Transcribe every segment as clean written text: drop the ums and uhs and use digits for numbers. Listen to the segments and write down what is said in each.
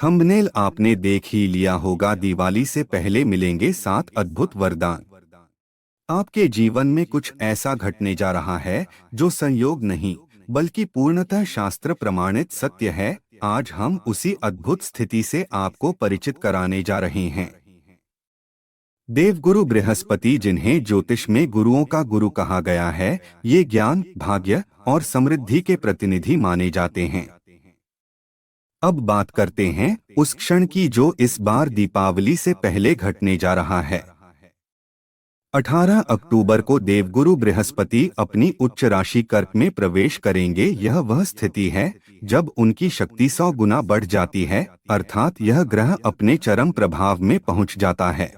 Thumbnail आपने देख ही लिया होगा, दिवाली से पहले मिलेंगे 7 अद्भुत वरदान। आपके जीवन में कुछ ऐसा घटने जा रहा है जो संयोग नहीं बल्कि पूर्णतः शास्त्र प्रमाणित सत्य है। आज हम उसी अद्भुत स्थिति से आपको परिचित कराने जा रहे हैं। देवगुरु बृहस्पति, जिन्हें ज्योतिष में गुरुओं का गुरु कहा गया है, ये ज्ञान, भाग्य और समृद्धि के प्रतिनिधि माने जाते हैं। अब बात करते हैं उस क्षण की जो इस बार दीपावली से पहले घटने जा रहा है। 18 अक्टूबर को देवगुरु बृहस्पति अपनी उच्च राशि कर्क में प्रवेश करेंगे। यह वह स्थिति है जब उनकी शक्ति 100 गुना बढ़ जाती है, अर्थात यह ग्रह अपने चरम प्रभाव में पहुंच जाता है।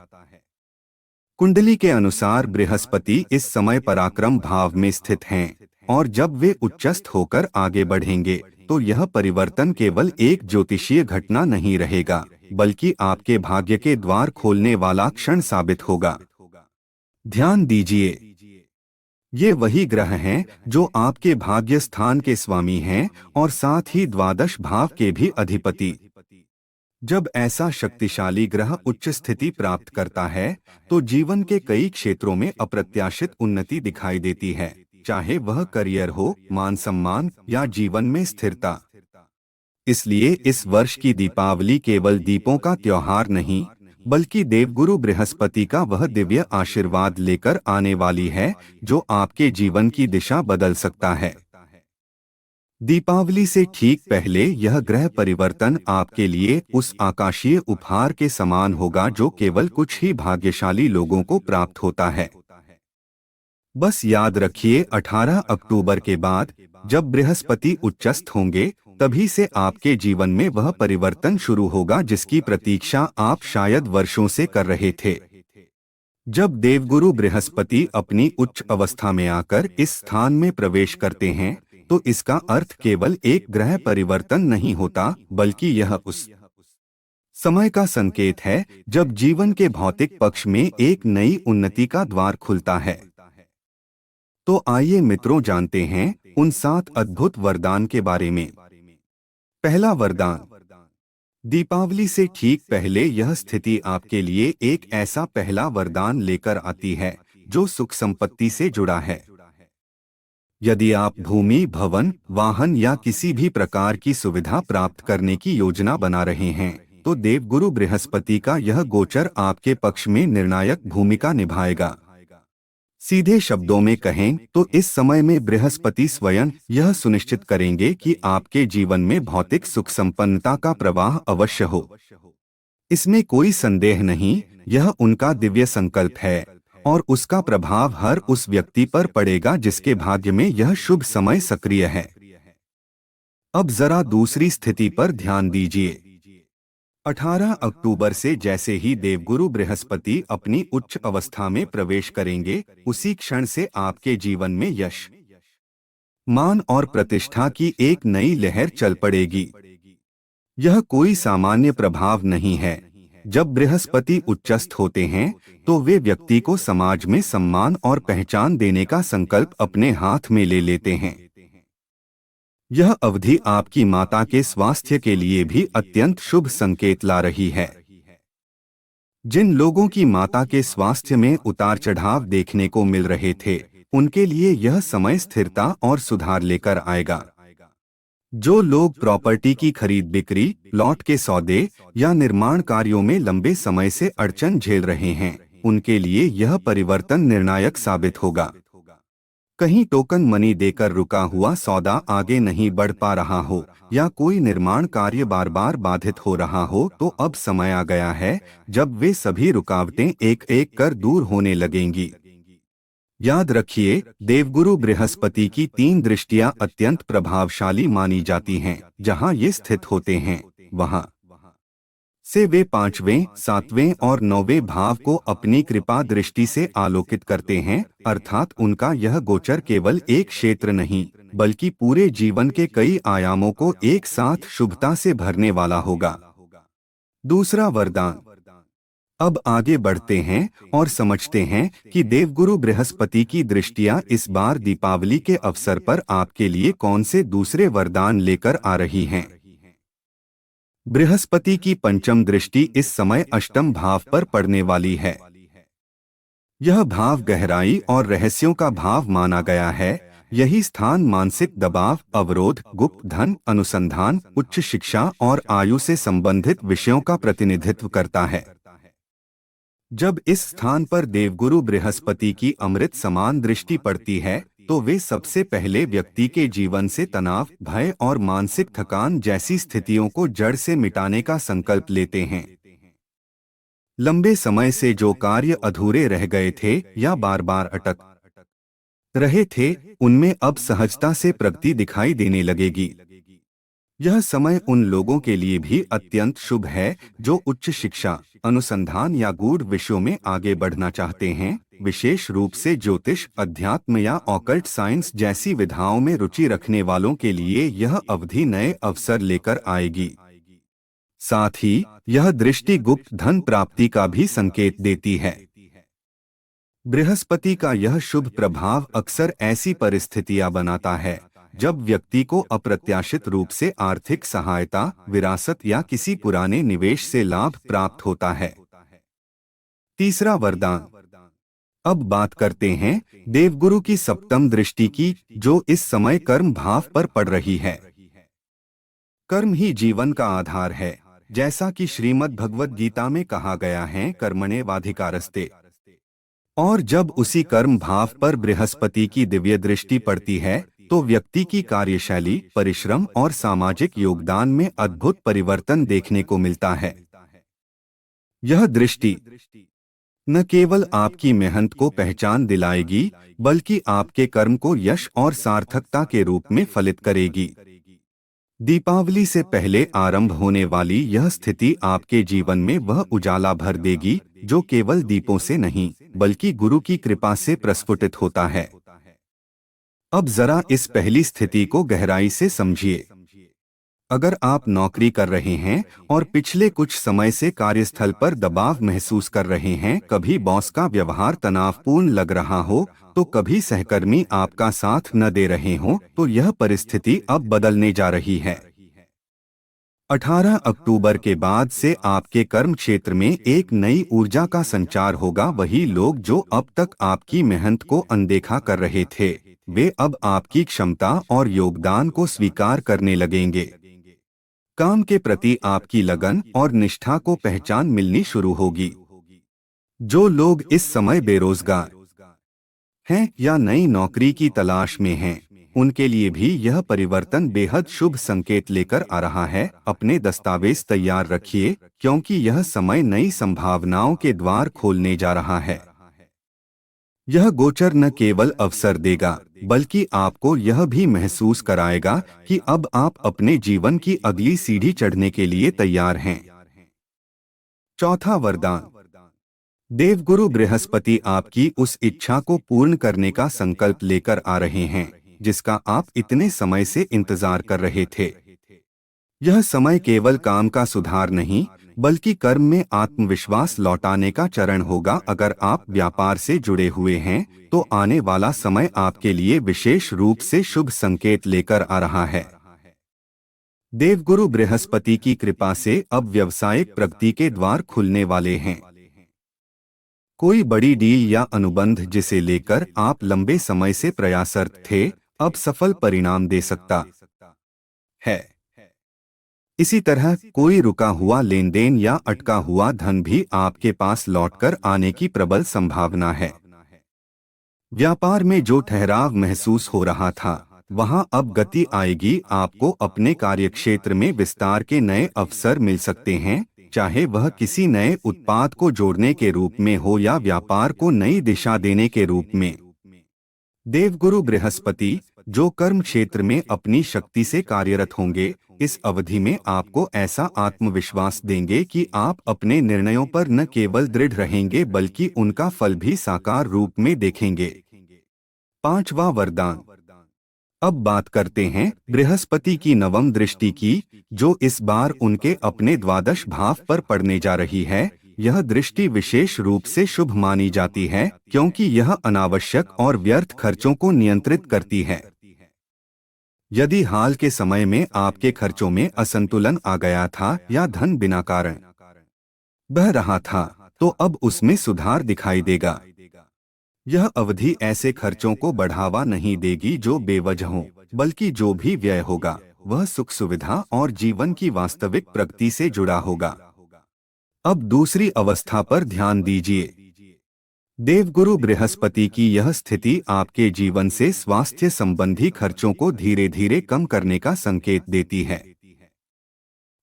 कुंडली के अनुसार बृहस्पति इस समय पराक्रम भाव में स्थित हैं, और जब वे उच्चस्थ होकर आगे बढ़ेंगे तो यह परिवर्तन केवल एक ज्योतिषीय घटना नहीं रहेगा, बल्कि आपके भाग्य के द्वार खोलने वाला क्षण साबित होगा। ध्यान दीजिए, ये वही ग्रह हैं जो आपके भाग्य स्थान के स्वामी हैं और साथ ही द्वादश भाव के भी अधिपति। जब ऐसा शक्तिशाली ग्रह उच्च स्थिति प्राप्त करता है तो जीवन के कई क्षेत्रों में अप्रत्याशित उन्नति दिखाई देती है, चाहे वह करियर हो, मान सम्मान या जीवन में स्थिरता। इसलिए इस वर्ष की दीपावली केवल दीपों का त्योहार नहीं बल्कि देवगुरु बृहस्पति का वह दिव्य आशीर्वाद लेकर आने वाली है जो आपके जीवन की दिशा बदल सकता है। दीपावली से ठीक पहले यह ग्रह परिवर्तन आपके लिए उस आकाशीय उपहार के समान होगा जो केवल कुछ ही भाग्यशाली लोगों को प्राप्त होता है। बस याद रखिए, 18 अक्टूबर के बाद जब बृहस्पति उच्चस्थ होंगे तभी से आपके जीवन में वह परिवर्तन शुरू होगा जिसकी प्रतीक्षा आप शायद वर्षों से कर रहे थे। जब देवगुरु बृहस्पति अपनी उच्च अवस्था में आकर इस स्थान में प्रवेश करते हैं तो इसका अर्थ केवल एक ग्रह परिवर्तन नहीं होता, बल्कि यह उस समय का संकेत है जब जीवन के भौतिक पक्ष में एक नई उन्नति का द्वार खुलता है। तो आइए मित्रों, जानते हैं उन 7 अद्भुत वरदान के बारे में। पहला वरदान। दीपावली से ठीक पहले यह स्थिति आपके लिए एक ऐसा पहला वरदान लेकर आती है जो सुख संपत्ति से जुड़ा है। यदि आप भूमि, भवन, वाहन या किसी भी प्रकार की सुविधा प्राप्त करने की योजना बना रहे हैं तो देवगुरु बृहस्पति का यह गोचर आपके पक्ष में निर्णायक भूमिका निभाएगा। सीधे शब्दों में कहें तो इस समय में बृहस्पति स्वयं यह सुनिश्चित करेंगे कि आपके जीवन में भौतिक सुख संपन्नता का प्रवाह अवश्य हो। इसमें कोई संदेह नहीं, यह उनका दिव्य संकल्प है और उसका प्रभाव हर उस व्यक्ति पर पड़ेगा जिसके भाग्य में यह शुभ समय सक्रिय है। अब जरा दूसरी स्थिति पर ध्यान दीजिए। 18 अक्टूबर से जैसे ही देवगुरु बृहस्पति अपनी उच्च अवस्था में प्रवेश करेंगे, उसी क्षण से आपके जीवन में यश, मान और प्रतिष्ठा की एक नई लहर चल पड़ेगी। यह कोई सामान्य प्रभाव नहीं है। जब बृहस्पति उच्चस्थ होते हैं तो वे व्यक्ति को समाज में सम्मान और पहचान देने का संकल्प अपने हाथ में ले लेते हैं। यह अवधि आपकी माता के स्वास्थ्य के लिए भी अत्यंत शुभ संकेत ला रही है। जिन लोगों की माता के स्वास्थ्य में उतार चढ़ाव देखने को मिल रहे थे, उनके लिए यह समय स्थिरता और सुधार लेकर आएगा। जो लोग प्रॉपर्टी की खरीद बिक्री, लॉट के सौदे या निर्माण कार्यों में लंबे समय से अड़चन झेल रहे हैं, उनके लिए यह परिवर्तन निर्णायक साबित होगा। कहीं टोकन मनी देकर रुका हुआ सौदा आगे नहीं बढ़ पा रहा हो या कोई निर्माण कार्य बार बार बाधित हो रहा हो, तो अब समय आ गया है जब वे सभी रुकावटें एक एक कर दूर होने लगेंगी। याद रखिए, देवगुरु बृहस्पति की 3 दृष्टियां अत्यंत प्रभावशाली मानी जाती हैं। जहां ये स्थित होते हैं वहां से वे 5वें, 7वें और 9वें भाव को अपनी कृपा दृष्टि से आलोकित करते हैं, अर्थात उनका यह गोचर केवल एक क्षेत्र नहीं बल्कि पूरे जीवन के कई आयामों को एक साथ शुभता से भरने वाला होगा। दूसरा वरदान। अब आगे बढ़ते हैं और समझते हैं कि देवगुरु बृहस्पति की दृष्टियां इस बार दीपावली के अवसर पर आपके लिए कौन से दूसरे वरदान लेकर आ रही हैं। बृहस्पति की पंचम दृष्टि इस समय अष्टम भाव पर पड़ने वाली है। यह भाव गहराई और रहस्यों का भाव माना गया है। यही स्थान मानसिक दबाव, अवरोध, गुप्त धन, अनुसंधान, उच्च शिक्षा और आयु से संबंधित विषयों का प्रतिनिधित्व करता है। जब इस स्थान पर देवगुरु बृहस्पति की अमृत समान दृष्टि पड़ती है, तो वे सबसे पहले व्यक्ति के जीवन से तनाव, भय और मानसिक थकान जैसी स्थितियों को जड़ से मिटाने का संकल्प लेते हैं। लंबे समय से जो कार्य अधूरे रह गए थे या बार बार अटक रहे थे, उनमें अब सहजता से प्रगति दिखाई देने लगेगी। यह समय उन लोगों के लिए भी अत्यंत शुभ है जो उच्च शिक्षा, अनुसंधान या गूढ़ विषयों में आगे बढ़ना चाहते हैं। विशेष रूप से ज्योतिष, अध्यात्म या ऑकल्ट साइंस जैसी विधाओं में रुचि रखने वालों के लिए यह अवधि नए अवसर लेकर आएगी। साथ ही यह दृष्टि गुप्त धन प्राप्ति का भी संकेत देती है। बृहस्पति का यह शुभ प्रभाव अक्सर ऐसी परिस्थितियां बनाता है जब व्यक्ति को अप्रत्याशित रूप से आर्थिक सहायता, विरासत या किसी पुराने निवेश से लाभ प्राप्त होता है। तीसरा वरदान। अब बात करते हैं देवगुरु की सप्तम दृष्टि की, जो इस समय कर्म भाव पर पड़ रही है। कर्म ही जीवन का आधार है। जैसा कि श्रीमद् भगवद गीता में कहा गया है, कर्मण्येवाधिकारस्ते। और जब उसी कर्म भाव पर बृहस्पति की दिव्य दृष्टि पड़ती है, तो व्यक्ति की कार्यशैली, परिश्रम और सामाजिक योगदान में अद्भुत परिवर्तन देखने को मिलता है। यह दृष्टि न केवल आपकी मेहनत को पहचान दिलाएगी, बल्कि आपके कर्म को यश और सार्थकता के रूप में फलित करेगी। दीपावली से पहले आरंभ होने वाली यह स्थिति आपके जीवन में वह उजाला भर देगी जो केवल दीपों से नहीं, बल्कि गुरु की कृपा से प्रस्फुटित होता है। अब जरा इस पहली स्थिति को गहराई से समझिए। अगर आप नौकरी कर रहे हैं और पिछले कुछ समय से कार्यस्थल पर दबाव महसूस कर रहे हैं, कभी बॉस का व्यवहार तनावपूर्ण लग रहा हो, तो कभी सहकर्मी आपका साथ न दे रहे हों, तो यह परिस्थिति अब बदलने जा रही है। 18 अक्टूबर के बाद से आपके कर्म क्षेत्र में एक नई ऊर्जा का संचार होगा। वही लोग जो अब तक आपकी मेहनत को अनदेखा कर रहे थे, वे अब आपकी क्षमता और योगदान को स्वीकार करने लगेंगे। काम के प्रति आपकी लगन और निष्ठा को पहचान मिलनी शुरू होगी। जो लोग इस समय बेरोजगार हैं या नई नौकरी की तलाश में हैं, उनके लिए भी यह परिवर्तन बेहद शुभ संकेत लेकर आ रहा है। अपने दस्तावेज तैयार रखिए, क्योंकि यह समय नई संभावनाओं के द्वार खोलने जा रहा है। यह गोचर न केवल अवसर देगा, बल्कि आपको यह भी महसूस कराएगा कि अब आप अपने जीवन की अगली सीढ़ी चढ़ने के लिए तैयार हैं। चौथा वरदान। देवगुरु बृहस्पति आपकी उस इच्छा को पूर्ण करने का संकल्प लेकर आ रहे हैं जिसका आप इतने समय से इंतजार कर रहे थे। यह समय केवल काम का सुधार नहीं, बल्कि कर्म में आत्मविश्वास लौटाने का चरण होगा। अगर आप व्यापार से जुड़े हुए हैं, तो आने वाला समय आपके लिए विशेष रूप से शुभ संकेत लेकर आ रहा है। देवगुरु बृहस्पति की कृपा से अब व्यावसायिक प्रगति के द्वार खुलने वाले हैं। कोई बड़ी डील या अनुबंध जिसे लेकर आप लंबे समय से प्रयासरत थे, अब सफल परिणाम दे सकता है। इसी तरह कोई रुका हुआ लेन देन या अटका हुआ धन भी आपके पास लौटकर आने की प्रबल संभावना है। व्यापार में जो ठहराव महसूस हो रहा था, वहां अब गति आएगी। आपको अपने कार्यक्षेत्र में विस्तार के नए अवसर मिल सकते हैं, चाहे वह किसी नए उत्पाद को जोड़ने के रूप में हो या व्यापार को नई दिशा देने के रूप में। देवगुरु बृहस्पति, जो कर्म क्षेत्र में अपनी शक्ति से कार्यरत होंगे, इस अवधि में आपको ऐसा आत्मविश्वास देंगे कि आप अपने निर्णयों पर न केवल दृढ़ रहेंगे, बल्कि उनका फल भी साकार रूप में देखेंगे। पांचवा वरदान। अब बात करते हैं बृहस्पति की नवम दृष्टि की, जो इस बार उनके अपने द्वादश भाव पर पड़ने जा रही है। यह दृष्टि विशेष रूप से शुभ मानी जाती है, क्योंकि यह अनावश्यक और व्यर्थ खर्चों को नियंत्रित करती है। यदि हाल के समय में आपके खर्चों में असंतुलन आ गया था या धन बिना कारण बह रहा था, तो अब उसमें सुधार दिखाई देगा। यह अवधि ऐसे खर्चों को बढ़ावा नहीं देगी जो बेवजह हों, बल्कि जो भी व्यय होगा वह सुख सुविधा और जीवन की वास्तविक प्रगति से जुड़ा होगा। अब दूसरी अवस्था पर ध्यान दीजिए। देवगुरु बृहस्पति की यह स्थिति आपके जीवन से स्वास्थ्य संबंधी खर्चों को धीरे धीरे कम करने का संकेत देती है।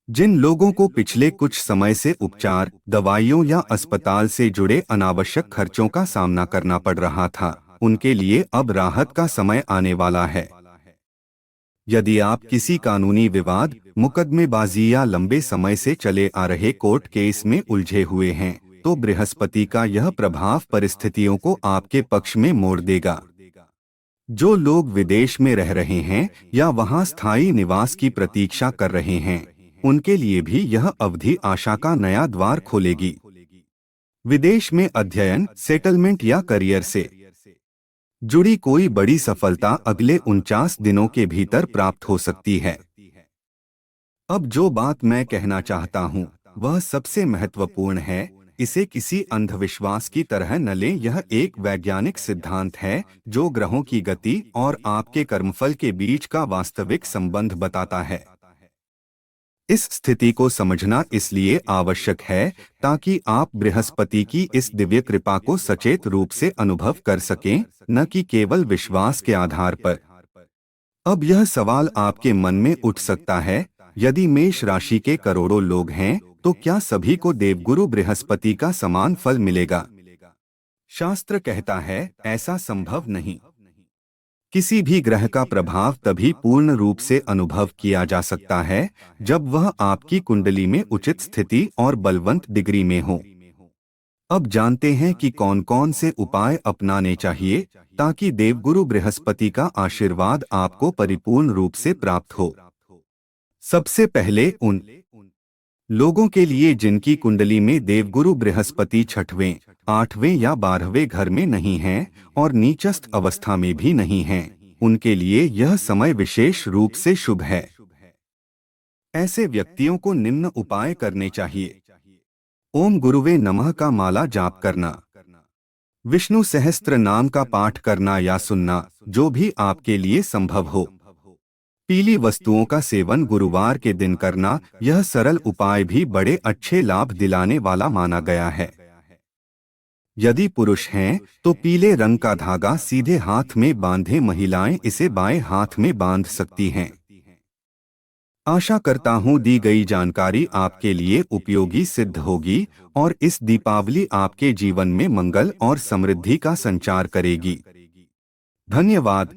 जिन लोगों को पिछले कुछ समय से उपचार, दवाइयों या अस्पताल से जुड़े अनावश्यक खर्चों का सामना करना पड़ रहा था, उनके लिए अब राहत का समय आने वाला है। यदि आप किसी कानूनी विवाद, मुकदमेबाजी या लंबे समय से चले आ रहे कोर्ट केस में उलझे हुए हैं, तो बृहस्पति का यह प्रभाव परिस्थितियों को आपके पक्ष में मोड़ देगा। जो लोग विदेश में रह रहे हैं या वहां स्थायी निवास की प्रतीक्षा कर रहे हैं, उनके लिए भी यह अवधि आशा का नया द्वार खोलेगी। विदेश में अध्ययन, सेटलमेंट या करियर से जुड़ी कोई बड़ी सफलता अगले 49 दिनों के भीतर प्राप्त हो सकती है। अब जो बात मैं कहना चाहता हूँ वह सबसे महत्वपूर्ण है। इसे किसी अंधविश्वास की तरह न लें। यह एक वैज्ञानिक सिद्धांत है जो ग्रहों की गति और आपके कर्मफल के बीच का वास्तविक संबंध बताता है। इस स्थिति को समझना इसलिए आवश्यक है ताकि आप बृहस्पति की इस दिव्य कृपा को सचेत रूप से अनुभव कर सकें, न कि केवल विश्वास के आधार पर। अब यह सवाल आपके मन में उठ सकता है, यदि मेष राशि के करोड़ों लोग हैं तो क्या सभी को देवगुरु बृहस्पति का समान फल मिलेगा? शास्त्र कहता है ऐसा संभव नहीं। किसी भी ग्रह का प्रभाव तभी पूर्ण रूप से अनुभव किया जा सकता है जब वह आपकी कुंडली में उचित स्थिति और बलवंत डिग्री में हो। अब जानते हैं कि कौन कौन से उपाय अपनाने चाहिए ताकि देवगुरु बृहस्पति का आशीर्वाद आपको परिपूर्ण रूप से प्राप्त हो। सबसे पहले उन लोगों के लिए जिनकी कुंडली में देवगुरु बृहस्पति छठवें, 8वें या 12वें घर में नहीं हैं और नीचस्थ अवस्था में भी नहीं हैं, उनके लिए यह समय विशेष रूप से शुभ है। ऐसे व्यक्तियों को निम्न उपाय करने चाहिए। ओम गुरुवे नमः का माला जाप करना, विष्णु सहस्त्र नाम का पाठ करना या सुनना, जो भी आपके लिए संभव हो। पीली वस्तुओं का सेवन गुरुवार के दिन करना, यह सरल उपाय भी बड़े अच्छे लाभ दिलाने वाला माना गया है। यदि पुरुष हैं तो पीले रंग का धागा सीधे हाथ में बांधे महिलाएं इसे बाएं हाथ में बांध सकती हैं। आशा करता हूं दी गई जानकारी आपके लिए उपयोगी सिद्ध होगी और इस दीपावली आपके जीवन में मंगल और समृद्धि का संचार करेगी। धन्यवाद।